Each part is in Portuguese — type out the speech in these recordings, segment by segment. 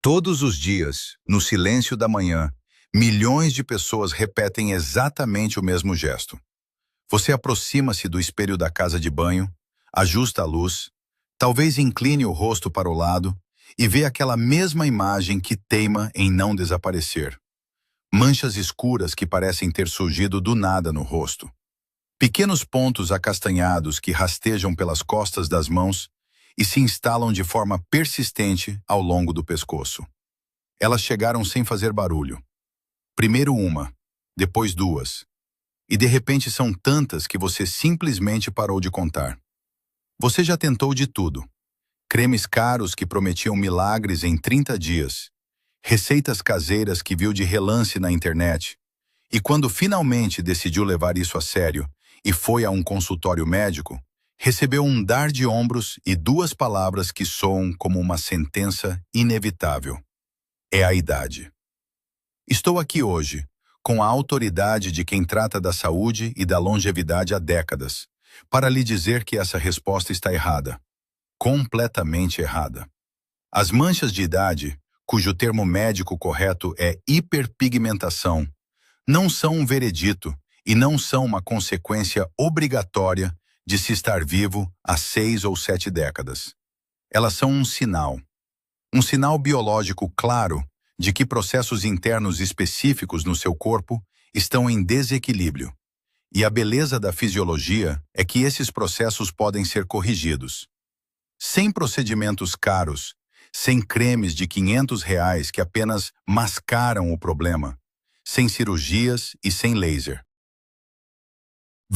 Todos os dias, no silêncio da manhã, milhões de pessoas repetem exatamente o mesmo gesto. Você aproxima-se do espelho da casa de banho, ajusta a luz, talvez incline o rosto para o lado e vê aquela mesma imagem que teima em não desaparecer. Manchas escuras que parecem ter surgido do nada no rosto. Pequenos pontos acastanhados que rastejam pelas costas das mãos e se instalam de forma persistente ao longo do pescoço. Elas chegaram sem fazer barulho. Primeiro uma, depois duas. E de repente são tantas que você simplesmente parou de contar. Você já tentou de tudo. Cremes caros que prometiam milagres em 30 dias. Receitas caseiras que viu de relance na internet. E quando finalmente decidiu levar isso a sério e foi a um consultório médico, recebeu um dar de ombros e duas palavras que soam como uma sentença inevitável. É a idade. Estou aqui hoje, com a autoridade de quem trata da saúde e da longevidade há décadas, para lhe dizer que essa resposta está errada. Completamente errada. As manchas de idade, cujo termo médico correto é hiperpigmentação, não são um veredito e não são uma consequência obrigatória de se estar vivo há 6 ou 7 décadas. Elas são um sinal biológico claro de que processos internos específicos no seu corpo estão em desequilíbrio. E a beleza da fisiologia é que esses processos podem ser corrigidos. Sem procedimentos caros, sem cremes de R$ 500 que apenas mascaram o problema, sem cirurgias e sem laser.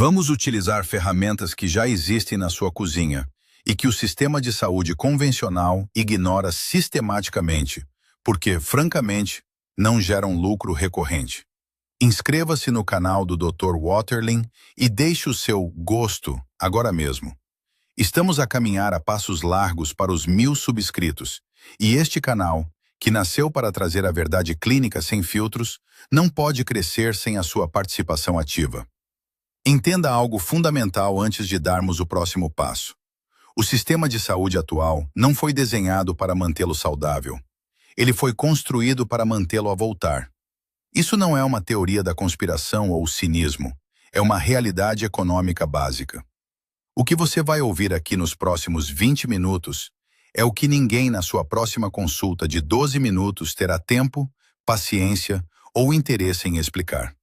Vamos utilizar ferramentas que já existem na sua cozinha e que o sistema de saúde convencional ignora sistematicamente, porque, francamente, não geram lucro recorrente. Inscreva-se no canal do Dr. Waterlin e deixe o seu gosto agora mesmo. Estamos a caminhar a passos largos para os 1000 subscritos, e este canal, que nasceu para trazer a verdade clínica sem filtros, não pode crescer sem a sua participação ativa. Entenda algo fundamental antes de darmos o próximo passo. O sistema de saúde atual não foi desenhado para mantê-lo saudável. Ele foi construído para mantê-lo a voltar. Isso não é uma teoria da conspiração ou cinismo, é uma realidade econômica básica. O que você vai ouvir aqui nos próximos 20 minutos é o que ninguém na sua próxima consulta de 12 minutos terá tempo, paciência ou interesse em explicar.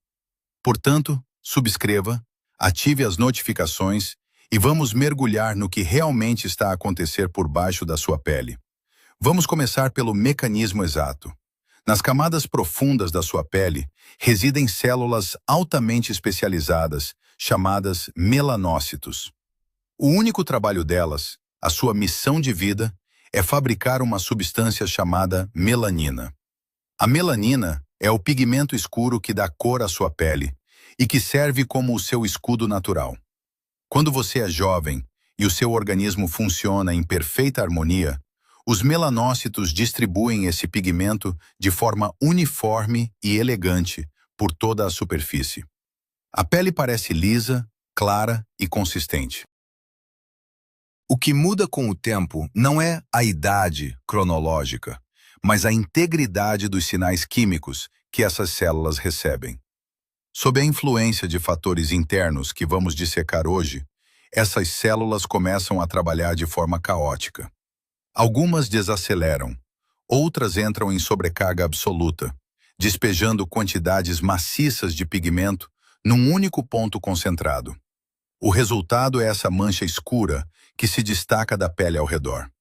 Portanto, subscreva, ative as notificações e vamos mergulhar no que realmente está a acontecer por baixo da sua pele. Vamos começar pelo mecanismo exato. Nas camadas profundas da sua pele residem células altamente especializadas, chamadas melanócitos. O único trabalho delas, a sua missão de vida, é fabricar uma substância chamada melanina. A melanina é o pigmento escuro que dá cor à sua pele e que serve como o seu escudo natural. Quando você é jovem e o seu organismo funciona em perfeita harmonia, os melanócitos distribuem esse pigmento de forma uniforme e elegante por toda a superfície. A pele parece lisa, clara e consistente. O que muda com o tempo não é a idade cronológica, mas a integridade dos sinais químicos que essas células recebem. Sob a influência de fatores internos que vamos dissecar hoje, essas células começam a trabalhar de forma caótica. Algumas desaceleram, outras entram em sobrecarga absoluta, despejando quantidades maciças de pigmento num único ponto concentrado. O resultado é essa mancha escura que se destaca da pele ao redor.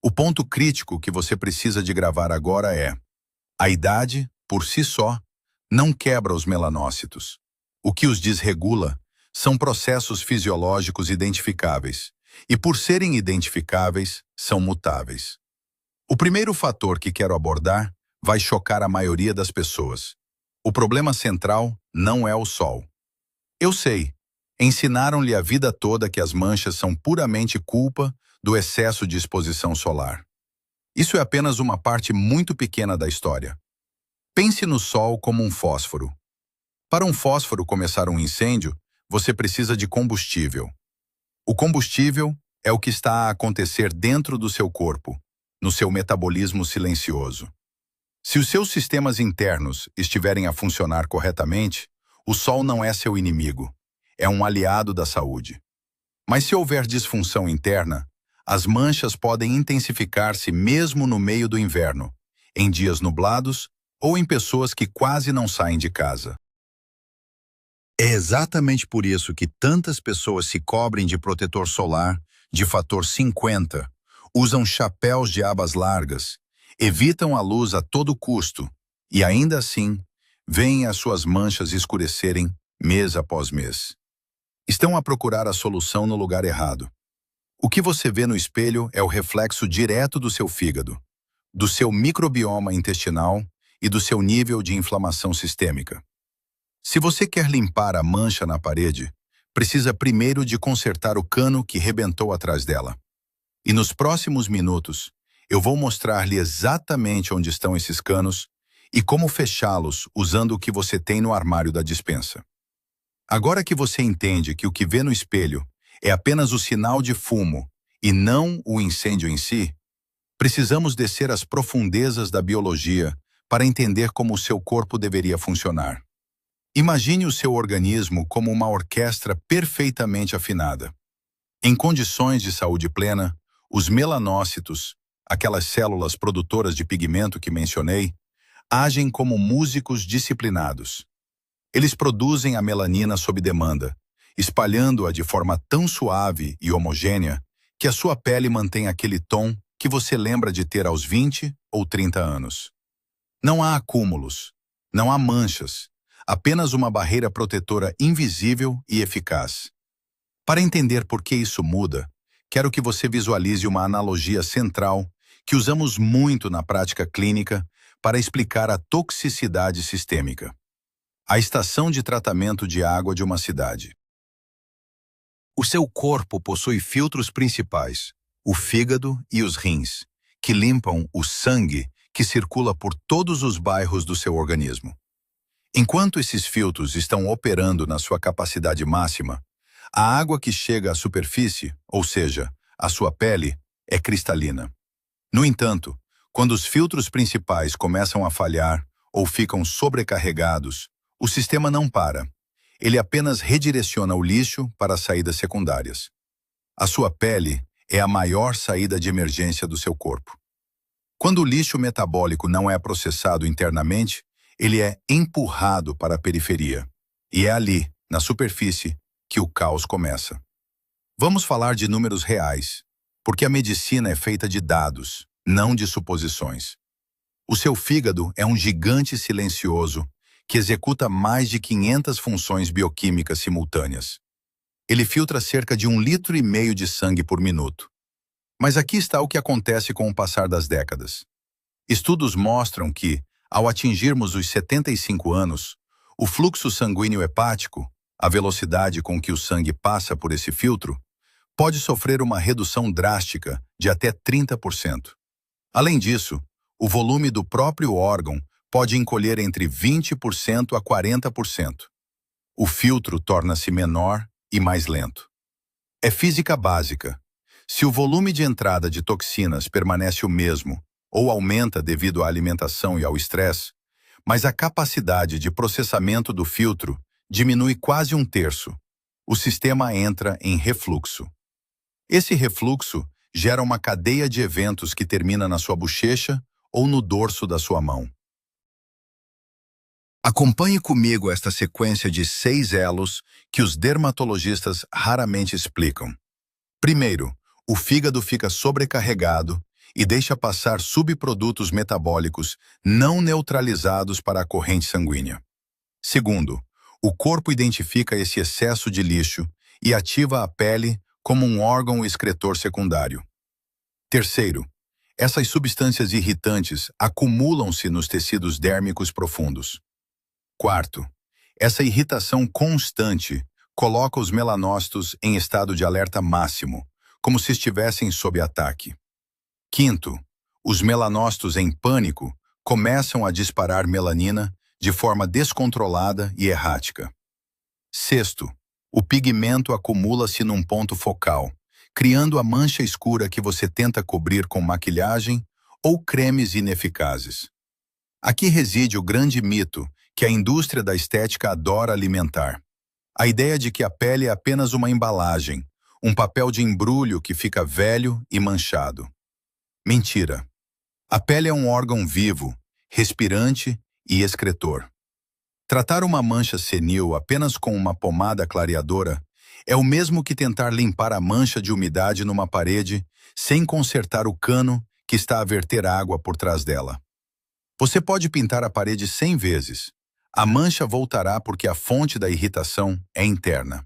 O ponto crítico que você precisa de gravar agora é: a idade, por si só, não quebra os melanócitos. O que os desregula são processos fisiológicos identificáveis, e por serem identificáveis, são mutáveis. O primeiro fator que quero abordar vai chocar a maioria das pessoas. O problema central não é o sol. Eu sei, ensinaram-lhe a vida toda que as manchas são puramente culpa do excesso de exposição solar. Isso é apenas uma parte muito pequena da história. Pense no sol como um fósforo. Para um fósforo começar um incêndio, você precisa de combustível. O combustível é o que está a acontecer dentro do seu corpo, no seu metabolismo silencioso. Se os seus sistemas internos estiverem a funcionar corretamente, o sol não é seu inimigo, é um aliado da saúde. Mas se houver disfunção interna, as manchas podem intensificar-se mesmo no meio do inverno, em dias nublados ou em pessoas que quase não saem de casa. É exatamente por isso que tantas pessoas se cobrem de protetor solar de fator 50, usam chapéus de abas largas, evitam a luz a todo custo e, ainda assim, veem as suas manchas escurecerem mês após mês. Estão a procurar a solução no lugar errado. O que você vê no espelho é o reflexo direto do seu fígado, do seu microbioma intestinal e do seu nível de inflamação sistêmica. Se você quer limpar a mancha na parede, precisa primeiro de consertar o cano que rebentou atrás dela. E nos próximos minutos, eu vou mostrar-lhe exatamente onde estão esses canos e como fechá-los usando o que você tem no armário da despensa. Agora que você entende que o que vê no espelho é apenas o sinal de fumo e não o incêndio em si, precisamos descer às profundezas da biologia para entender como o seu corpo deveria funcionar. Imagine o seu organismo como uma orquestra perfeitamente afinada. Em condições de saúde plena, os melanócitos, aquelas células produtoras de pigmento que mencionei, agem como músicos disciplinados. Eles produzem a melanina sob demanda, espalhando-a de forma tão suave e homogênea que a sua pele mantém aquele tom que você lembra de ter aos 20 ou 30 anos. Não há acúmulos, não há manchas, apenas uma barreira protetora invisível e eficaz. Para entender por que isso muda, quero que você visualize uma analogia central que usamos muito na prática clínica para explicar a toxicidade sistêmica. A estação de tratamento de água de uma cidade. O seu corpo possui filtros principais, o fígado e os rins, que limpam o sangue que circula por todos os bairros do seu organismo. Enquanto esses filtros estão operando na sua capacidade máxima, a água que chega à superfície, ou seja, à sua pele, é cristalina. No entanto, quando os filtros principais começam a falhar ou ficam sobrecarregados, o sistema não para. Ele apenas redireciona o lixo para as saídas secundárias. A sua pele é a maior saída de emergência do seu corpo. Quando o lixo metabólico não é processado internamente, ele é empurrado para a periferia. E é ali, na superfície, que o caos começa. Vamos falar de números reais, porque a medicina é feita de dados, não de suposições. O seu fígado é um gigante silencioso que executa mais de 500 funções bioquímicas simultâneas. Ele filtra cerca de 1,5 litros de sangue por minuto. Mas aqui está o que acontece com o passar das décadas. Estudos mostram que, ao atingirmos os 75 anos, o fluxo sanguíneo hepático, a velocidade com que o sangue passa por esse filtro, pode sofrer uma redução drástica de até 30%. Além disso, o volume do próprio órgão pode encolher entre 20% a 40%. O filtro torna-se menor e mais lento. É física básica. Se o volume de entrada de toxinas permanece o mesmo ou aumenta devido à alimentação e ao estresse, mas a capacidade de processamento do filtro diminui quase 1/3. O sistema entra em refluxo. Esse refluxo gera uma cadeia de eventos que termina na sua bochecha ou no dorso da sua mão. Acompanhe comigo esta sequência de 6 elos que os dermatologistas raramente explicam. Primeiro, o fígado fica sobrecarregado e deixa passar subprodutos metabólicos não neutralizados para a corrente sanguínea. Segundo, o corpo identifica esse excesso de lixo e ativa a pele como um órgão excretor secundário. Terceiro, essas substâncias irritantes acumulam-se nos tecidos dérmicos profundos. Quarto, essa irritação constante coloca os melanócitos em estado de alerta máximo, como se estivessem sob ataque. Quinto, os melanócitos em pânico começam a disparar melanina de forma descontrolada e errática. Sexto, o pigmento acumula-se num ponto focal, criando a mancha escura que você tenta cobrir com maquilhagem ou cremes ineficazes. Aqui reside o grande mito que a indústria da estética adora alimentar. A ideia de que a pele é apenas uma embalagem, um papel de embrulho que fica velho e manchado. Mentira. A pele é um órgão vivo, respirante e excretor. Tratar uma mancha senil apenas com uma pomada clareadora é o mesmo que tentar limpar a mancha de umidade numa parede sem consertar o cano que está a verter água por trás dela. Você pode pintar a parede 100 vezes. A mancha voltará porque a fonte da irritação é interna.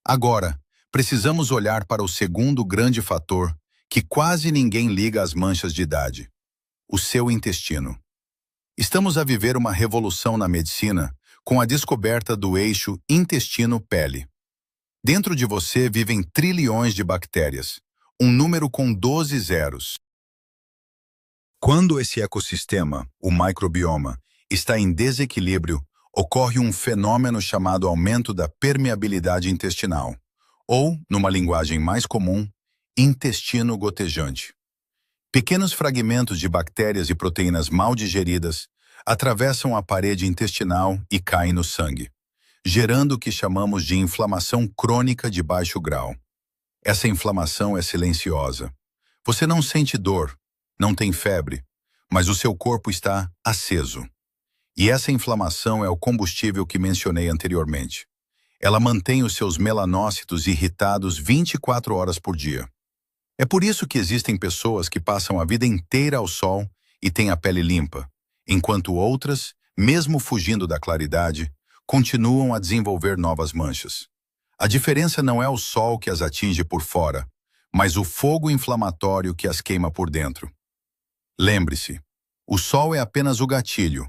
Agora, precisamos olhar para o segundo grande fator que quase ninguém liga às manchas de idade: o seu intestino. Estamos a viver uma revolução na medicina com a descoberta do eixo intestino-pele. Dentro de você vivem trilhões de bactérias, um número com 12 zeros. Quando esse ecossistema, o microbioma, está em desequilíbrio, ocorre um fenômeno chamado aumento da permeabilidade intestinal, ou, numa linguagem mais comum, intestino gotejante. Pequenos fragmentos de bactérias e proteínas mal digeridas atravessam a parede intestinal e caem no sangue, gerando o que chamamos de inflamação crônica de baixo grau. Essa inflamação é silenciosa. Você não sente dor, não tem febre, mas o seu corpo está aceso. E essa inflamação é o combustível que mencionei anteriormente. Ela mantém os seus melanócitos irritados 24 horas por dia. É por isso que existem pessoas que passam a vida inteira ao sol e têm a pele limpa, enquanto outras, mesmo fugindo da claridade, continuam a desenvolver novas manchas. A diferença não é o sol que as atinge por fora, mas o fogo inflamatório que as queima por dentro. Lembre-se, o sol é apenas o gatilho,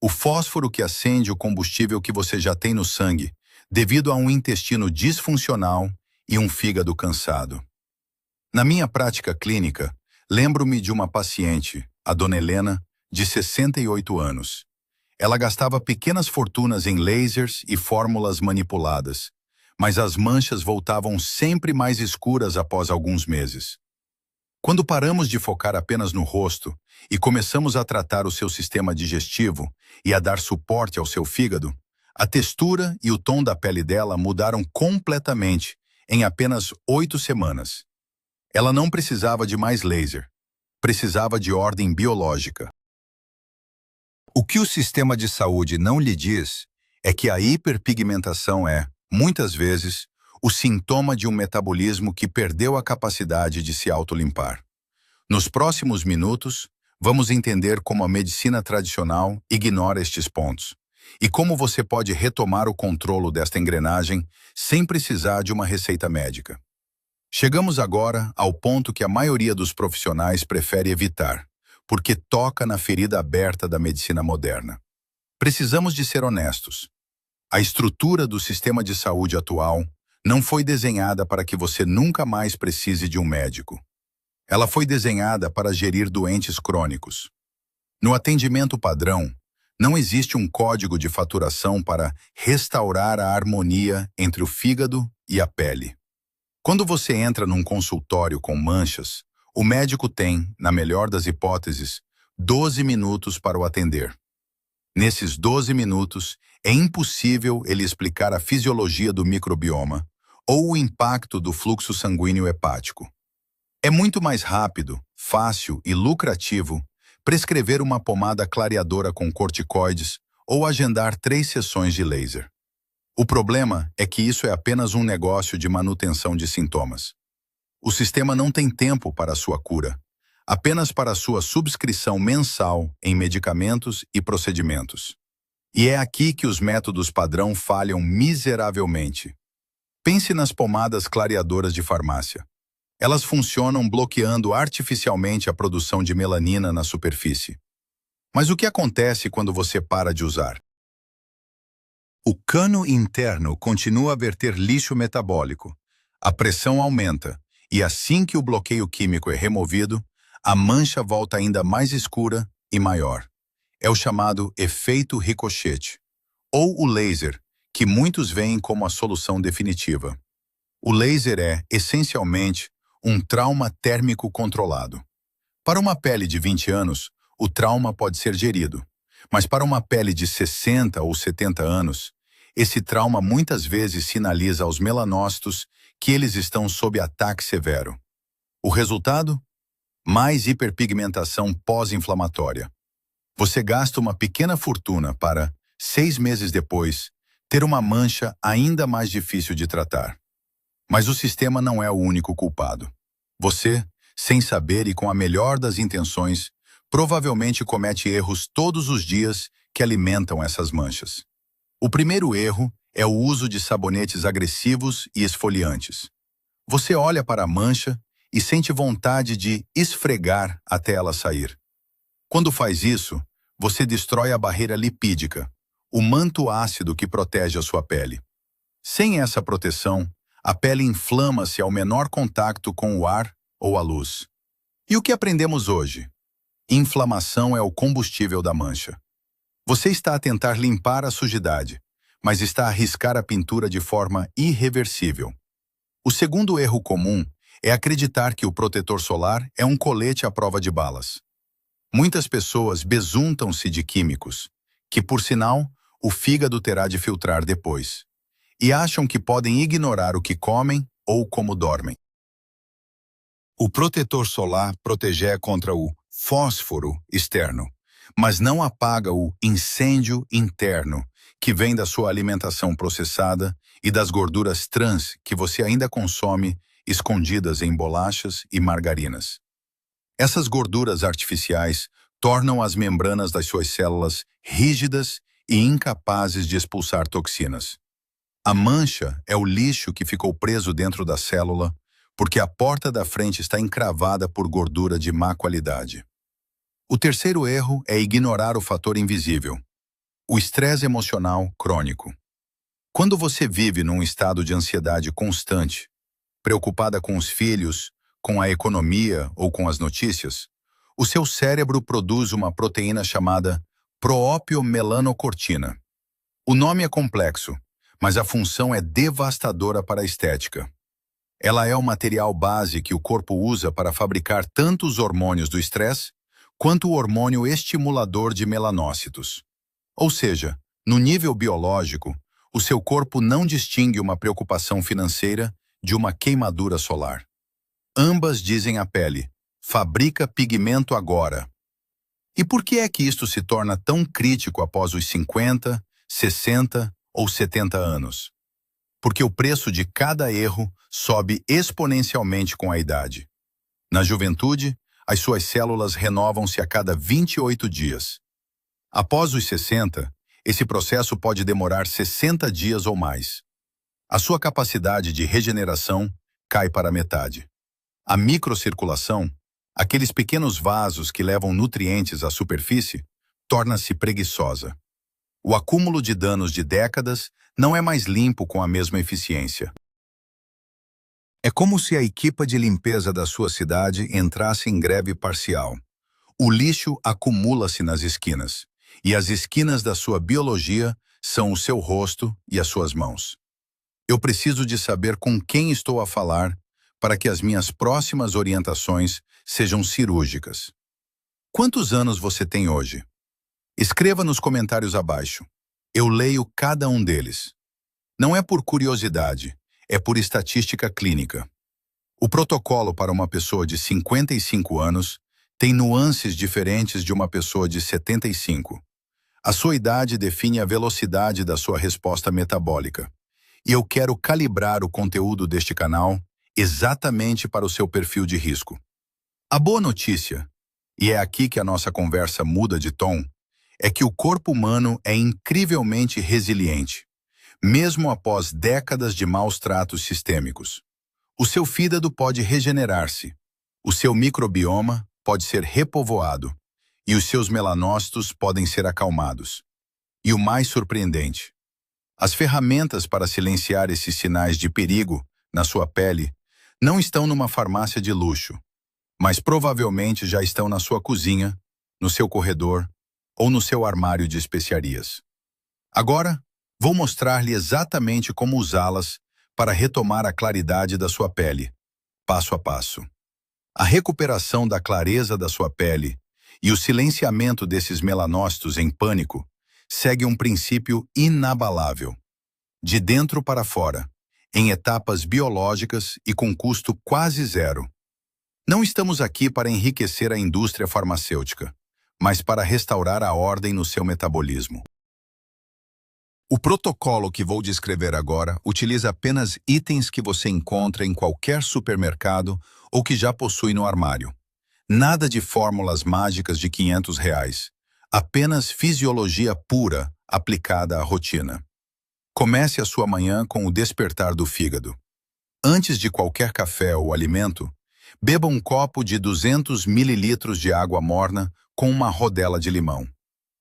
o fósforo que acende o combustível que você já tem no sangue, devido a um intestino disfuncional e um fígado cansado. Na minha prática clínica, lembro-me de uma paciente, a dona Helena, de 68 anos. Ela gastava pequenas fortunas em lasers e fórmulas manipuladas, mas as manchas voltavam sempre mais escuras após alguns meses. Quando paramos de focar apenas no rosto e começamos a tratar o seu sistema digestivo e a dar suporte ao seu fígado, a textura e o tom da pele dela mudaram completamente em apenas 8 semanas. Ela não precisava de mais laser, precisava de ordem biológica. O que o sistema de saúde não lhe diz é que a hiperpigmentação é, muitas vezes, o sintoma de um metabolismo que perdeu a capacidade de se autolimpar. Nos próximos minutos, vamos entender como a medicina tradicional ignora estes pontos e como você pode retomar o controle desta engrenagem sem precisar de uma receita médica. Chegamos agora ao ponto que a maioria dos profissionais prefere evitar, porque toca na ferida aberta da medicina moderna. Precisamos de ser honestos. A estrutura do sistema de saúde atual não foi desenhada para que você nunca mais precise de um médico. Ela foi desenhada para gerir doentes crônicos. No atendimento padrão, não existe um código de faturação para restaurar a harmonia entre o fígado e a pele. Quando você entra num consultório com manchas, o médico tem, na melhor das hipóteses, 12 minutos para o atender. Nesses 12 minutos, é impossível ele explicar a fisiologia do microbioma ou o impacto do fluxo sanguíneo hepático. É muito mais rápido, fácil e lucrativo prescrever uma pomada clareadora com corticoides ou agendar 3 sessões de laser. O problema é que isso é apenas um negócio de manutenção de sintomas. O sistema não tem tempo para a sua cura, apenas para a sua subscrição mensal em medicamentos e procedimentos. E é aqui que os métodos padrão falham miseravelmente. Pense nas pomadas clareadoras de farmácia. Elas funcionam bloqueando artificialmente a produção de melanina na superfície. Mas o que acontece quando você para de usar? O cano interno continua a verter lixo metabólico. A pressão aumenta, e assim que o bloqueio químico é removido, a mancha volta ainda mais escura e maior. É o chamado efeito ricochete, ou o laser, que muitos veem como a solução definitiva. O laser é, essencialmente, um trauma térmico controlado. Para uma pele de 20 anos, o trauma pode ser gerido, Mas para uma pele de 60 ou 70 anos, esse trauma muitas vezes sinaliza aos melanócitos que eles estão sob ataque severo. O resultado? Mais hiperpigmentação pós-inflamatória. Você gasta uma pequena fortuna para, 6 meses depois, ter uma mancha ainda mais difícil de tratar. Mas o sistema não é o único culpado. Você, sem saber e com a melhor das intenções, provavelmente comete erros todos os dias que alimentam essas manchas. O primeiro erro é o uso de sabonetes agressivos e esfoliantes. Você olha para a mancha e sente vontade de esfregar até ela sair. Quando faz isso, você destrói a barreira lipídica, o manto ácido que protege a sua pele. Sem essa proteção, a pele inflama-se ao menor contato com o ar ou a luz. E o que aprendemos hoje? Inflamação é o combustível da mancha. Você está a tentar limpar a sujidade, mas está a riscar a pintura de forma irreversível. O segundo erro comum é acreditar que o protetor solar é um colete à prova de balas. Muitas pessoas besuntam-se de químicos, que, por sinal, o fígado terá de filtrar depois, e acham que podem ignorar o que comem ou como dormem. O protetor solar protege contra o fósforo externo, mas não apaga o incêndio interno, que vem da sua alimentação processada e das gorduras trans que você ainda consome escondidas em bolachas e margarinas. Essas gorduras artificiais tornam as membranas das suas células rígidas e incapazes de expulsar toxinas. A mancha é o lixo que ficou preso dentro da célula porque a porta da frente está encravada por gordura de má qualidade. O terceiro erro é ignorar o fator invisível, o estresse emocional crônico. Quando você vive num estado de ansiedade constante, preocupada com os filhos, com a economia ou com as notícias, o seu cérebro produz uma proteína chamada proopiomelanocortina. O nome é complexo, mas a função é devastadora para a estética. Ela é o material base que o corpo usa para fabricar tanto os hormônios do estresse quanto o hormônio estimulador de melanócitos. Ou seja, no nível biológico, o seu corpo não distingue uma preocupação financeira de uma queimadura solar. Ambas dizem à pele: fabrica pigmento agora. E por que é que isto se torna tão crítico após os 50, 60 ou 70 anos? Porque o preço de cada erro sobe exponencialmente com a idade. Na juventude, as suas células renovam-se a cada 28 dias. Após os 60, esse processo pode demorar 60 dias ou mais. A sua capacidade de regeneração cai para a metade. A microcirculação, aqueles pequenos vasos que levam nutrientes à superfície, torna-se preguiçosa. O acúmulo de danos de décadas não é mais limpo com a mesma eficiência. É como se a equipe de limpeza da sua cidade entrasse em greve parcial. O lixo acumula-se nas esquinas, e as esquinas da sua biologia são o seu rosto e as suas mãos. Eu preciso de saber com quem estou a falar para que as minhas próximas orientações sejam cirúrgicas. Quantos anos você tem hoje? Escreva nos comentários abaixo. Eu leio cada um deles. Não é por curiosidade, é por estatística clínica. O protocolo para uma pessoa de 55 anos tem nuances diferentes de uma pessoa de 75. A sua idade define a velocidade da sua resposta metabólica. E eu quero calibrar o conteúdo deste canal exatamente para o seu perfil de risco. A boa notícia, e é aqui que a nossa conversa muda de tom, é que o corpo humano é incrivelmente resiliente, mesmo após décadas de maus tratos sistêmicos. O seu fígado pode regenerar-se, o seu microbioma pode ser repovoado e os seus melanócitos podem ser acalmados. E o mais surpreendente, as ferramentas para silenciar esses sinais de perigo na sua pele não estão numa farmácia de luxo, mas provavelmente já estão na sua cozinha, no seu corredor ou no seu armário de especiarias. Agora, vou mostrar-lhe exatamente como usá-las para retomar a claridade da sua pele, passo a passo. A recuperação da clareza da sua pele E o silenciamento desses melanócitos em pânico segue um princípio inabalável, de dentro para fora, em etapas biológicas e com custo quase zero. Não estamos aqui para enriquecer a indústria farmacêutica, mas para restaurar a ordem no seu metabolismo. O protocolo que vou descrever agora utiliza apenas itens que você encontra em qualquer supermercado ou que já possui no armário. Nada de fórmulas mágicas de R$ 500, apenas fisiologia pura aplicada à rotina. Comece a sua manhã com o despertar do fígado. Antes de qualquer café ou alimento, beba um copo de 200 ml de água morna com uma rodela de limão.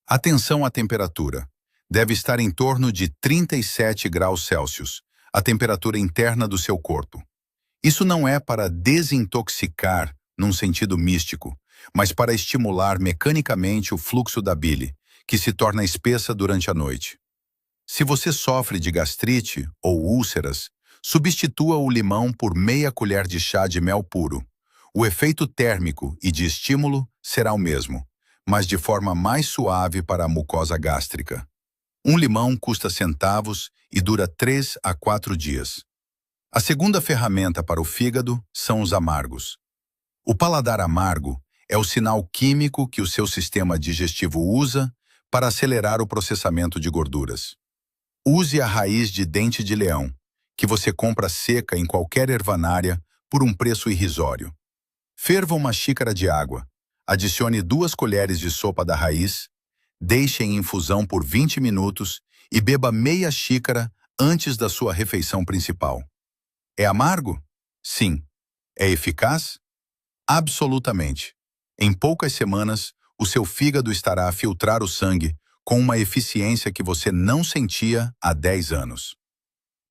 Atenção à temperatura. Deve estar em torno de 37 graus Celsius, a temperatura interna do seu corpo. Isso não é para desintoxicar, num sentido místico, mas para estimular mecanicamente o fluxo da bile, que se torna espessa durante a noite. Se você sofre de gastrite ou úlceras, substitua o limão por meia colher de chá de mel puro. O efeito térmico e de estímulo será o mesmo, mas de forma mais suave para a mucosa gástrica. Um limão custa centavos e dura 3 a 4 dias. A segunda ferramenta para o fígado são os amargos. O paladar amargo é o sinal químico que o seu sistema digestivo usa para acelerar o processamento de gorduras. Use a raiz de dente de leão, que você compra seca em qualquer ervanária por um preço irrisório. Ferva uma xícara de água, adicione 2 colheres de sopa da raiz, deixe em infusão por 20 minutos e beba meia xícara antes da sua refeição principal. É amargo? Sim. É eficaz? Absolutamente. Em poucas semanas, o seu fígado estará a filtrar o sangue com uma eficiência que você não sentia há 10 anos.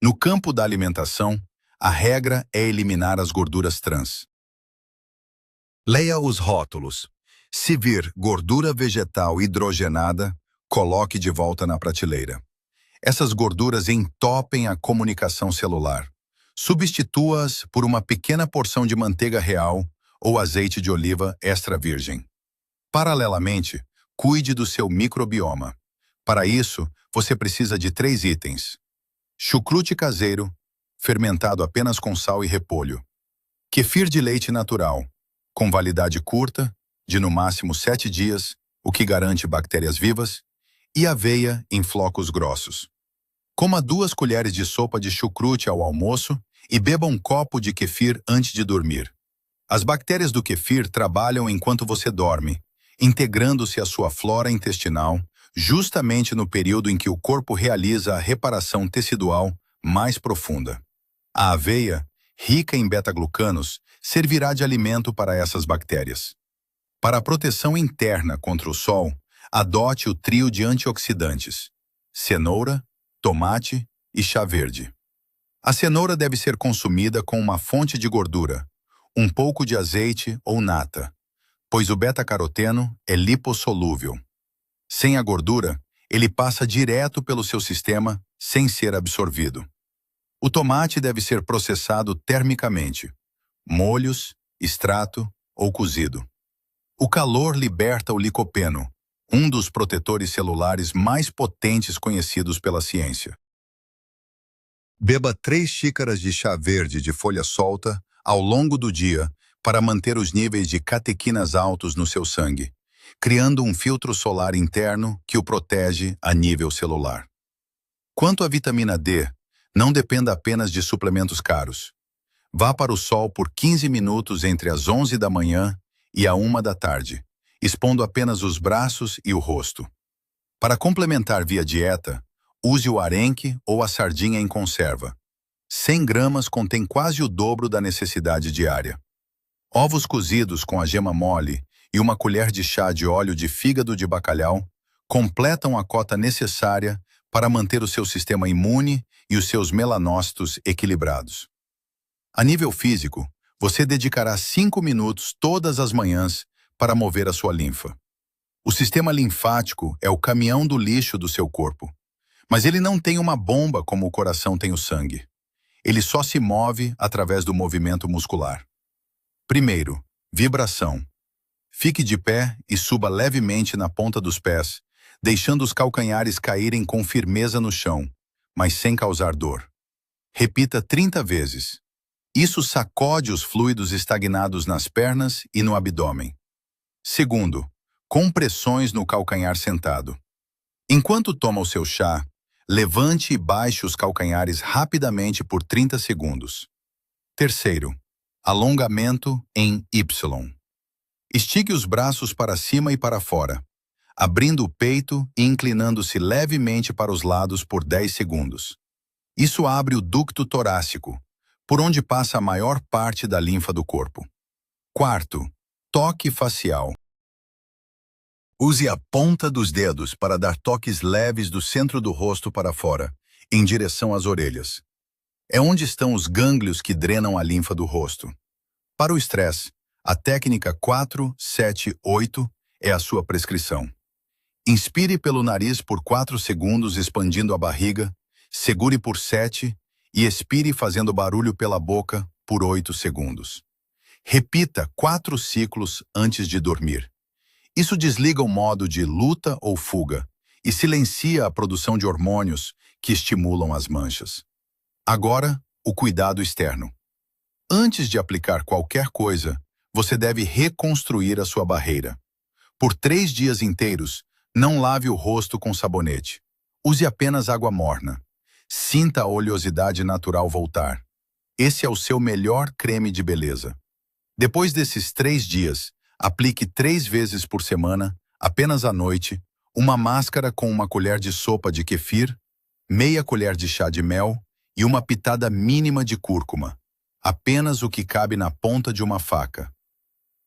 No campo da alimentação, a regra é eliminar as gorduras trans. Leia os rótulos. Se vir gordura vegetal hidrogenada, coloque de volta na prateleira. Essas gorduras entopem a comunicação celular. Substitua-as por uma pequena porção de manteiga real ou azeite de oliva extra virgem. Paralelamente, cuide do seu microbioma. Para isso, você precisa de 3 itens. Chucrute caseiro, fermentado apenas com sal e repolho. Kefir de leite natural, com validade curta, de no máximo 7 dias, o que garante bactérias vivas, e aveia em flocos grossos. Coma 2 colheres de sopa de chucrute ao almoço e beba um copo de kefir antes de dormir. As bactérias do kefir trabalham enquanto você dorme, integrando-se à sua flora intestinal, justamente no período em que o corpo realiza a reparação tecidual mais profunda. A aveia, rica em beta-glucanos, servirá de alimento para essas bactérias. Para a proteção interna contra o sol, adote o trio de antioxidantes: cenoura, tomate e chá verde. A cenoura deve ser consumida com uma fonte de gordura, um pouco de azeite ou nata, pois o beta-caroteno é lipossolúvel. Sem a gordura, ele passa direto pelo seu sistema sem ser absorvido. O tomate deve ser processado termicamente, molhos, extrato ou cozido. O calor liberta o licopeno, um dos protetores celulares mais potentes conhecidos pela ciência. Beba 3 xícaras de chá verde de folha solta ao longo do dia para manter os níveis de catequinas altos no seu sangue, criando um filtro solar interno que o protege a nível celular. Quanto à vitamina D, não dependa apenas de suplementos caros. Vá para o sol por 15 minutos entre as 11 da manhã e a 1 da tarde, expondo apenas os braços e o rosto. Para complementar via dieta, use o arenque ou a sardinha em conserva. 100 gramas contém quase o dobro da necessidade diária. Ovos cozidos com a gema mole e uma colher de chá de óleo de fígado de bacalhau completam a cota necessária para manter o seu sistema imune e os seus melanócitos equilibrados. A nível físico, você dedicará 5 minutos todas as manhãs para mover a sua linfa. O sistema linfático é o caminhão do lixo do seu corpo, mas ele não tem uma bomba como o coração tem o sangue. Ele só se move através do movimento muscular. Primeiro, vibração. Fique de pé e suba levemente na ponta dos pés, deixando os calcanhares caírem com firmeza no chão, mas sem causar dor. Repita 30 vezes. Isso sacode os fluidos estagnados nas pernas e no abdômen. Segundo, compressões no calcanhar sentado. Enquanto toma o seu chá, levante e baixe os calcanhares rapidamente por 30 segundos. Terceiro, alongamento em Y. Estique os braços para cima e para fora, abrindo o peito e inclinando-se levemente para os lados por 10 segundos. Isso abre o ducto torácico, por onde passa a maior parte da linfa do corpo. Quarto, toque facial. Use a ponta dos dedos para dar toques leves do centro do rosto para fora, em direção às orelhas. É onde estão os gânglios que drenam a linfa do rosto. Para o estresse, a técnica 4-7-8 é a sua prescrição. Inspire pelo nariz por 4 segundos expandindo a barriga, segure por 7 e expire fazendo barulho pela boca por 8 segundos. Repita 4 ciclos antes de dormir. Isso desliga o modo de luta ou fuga e silencia a produção de hormônios que estimulam as manchas. Agora, o cuidado externo. Antes de aplicar qualquer coisa, você deve reconstruir a sua barreira. Por 3 dias inteiros, não lave o rosto com sabonete. Use apenas água morna. Sinta a oleosidade natural voltar. Esse é o seu melhor creme de beleza. Depois desses 3 dias, aplique 3 vezes por semana, apenas à noite, uma máscara com uma colher de sopa de kefir, meia colher de chá de mel e uma pitada mínima de cúrcuma. Apenas o que cabe na ponta de uma faca.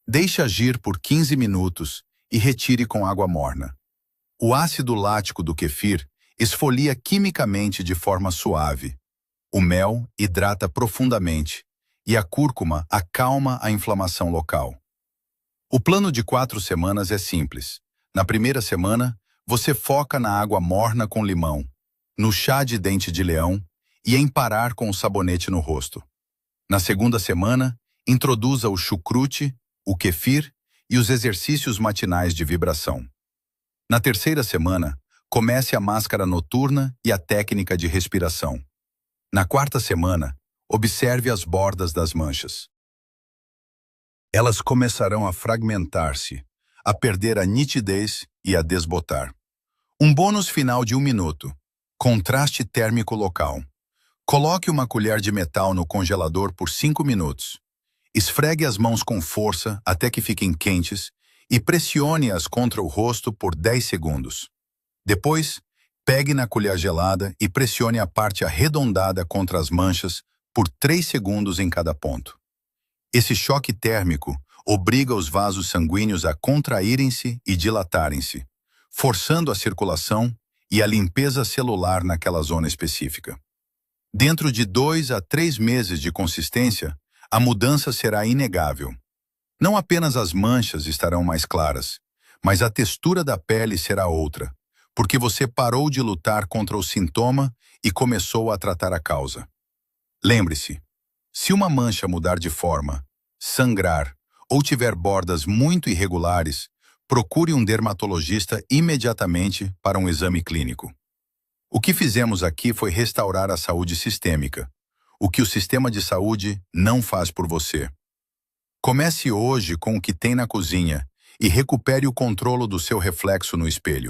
Deixe agir por 15 minutos e retire com água morna. O ácido lático do kefir esfolia quimicamente de forma suave. O mel hidrata profundamente e a cúrcuma acalma a inflamação local. O plano de 4 semanas é simples. Na primeira semana, você foca na água morna com limão, no chá de dente de leão e em parar com o sabonete no rosto. Na segunda semana, introduza o chucrute, o kefir e os exercícios matinais de vibração. Na terceira semana, comece a máscara noturna e a técnica de respiração. Na quarta semana, observe as bordas das manchas. Elas começarão a fragmentar-se, a perder a nitidez e a desbotar. Um bônus final de 1 minuto. Contraste térmico local. Coloque uma colher de metal no congelador por 5 minutos. Esfregue as mãos com força até que fiquem quentes e pressione-as contra o rosto por 10 segundos. Depois, pegue na colher gelada e pressione a parte arredondada contra as manchas por 3 segundos em cada ponto. Esse choque térmico obriga os vasos sanguíneos a contraírem-se e dilatarem-se, forçando a circulação e a limpeza celular naquela zona específica. Dentro de 2 a 3 meses de consistência, a mudança será inegável. Não apenas as manchas estarão mais claras, mas a textura da pele será outra, porque você parou de lutar contra o sintoma e começou a tratar a causa. Lembre-se, se uma mancha mudar de forma, sangrar ou tiver bordas muito irregulares, procure um dermatologista imediatamente para um exame clínico. O que fizemos aqui foi restaurar a saúde sistêmica, o que o sistema de saúde não faz por você. Comece hoje com o que tem na cozinha e recupere o controle do seu reflexo no espelho.